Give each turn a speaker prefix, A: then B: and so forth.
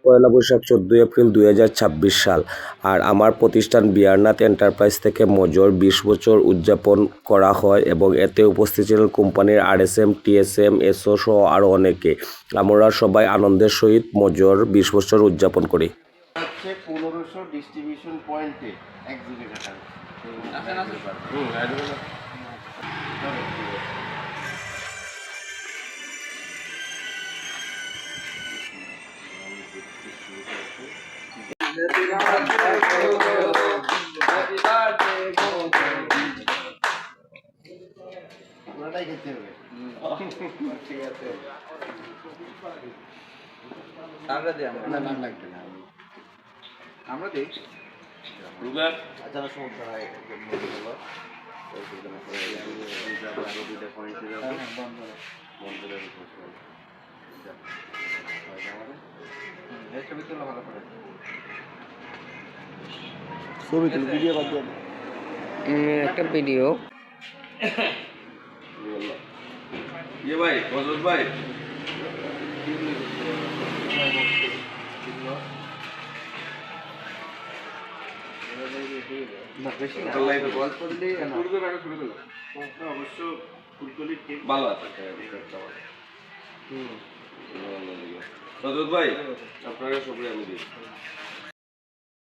A: পয়লা Boishakh 14 April 2026 সাল। আর আমার প্রতিষ্ঠান বিয়ারনাথ এন্টারপ্রাইজ থেকে মজর 20 বছর উদযাপন করা হয় এবং এতে উপস্থিত ছিলেন কোম্পানির RSM, TSM, এসও সহ আরও অনেকে। আমরা সবাই আনন্দের সহিত মজর 20 বছর উদযাপন করি।
B: 1500 ডিস্ট্রিবিউশন পয়েন্টে এক জিবি টাকা আপনারাই খেতে হবে। ঠিক আছে, আমরা দিই না না লাগবে না আমরা দিই রুগার আচ্ছা সমস্যা হয়
C: একটা ভিডিও
B: ভাই বজরত ভাই অবশ্য ফুলকলি ভালো আছে বজরত ভাই আপনারা সবাই আমি দিই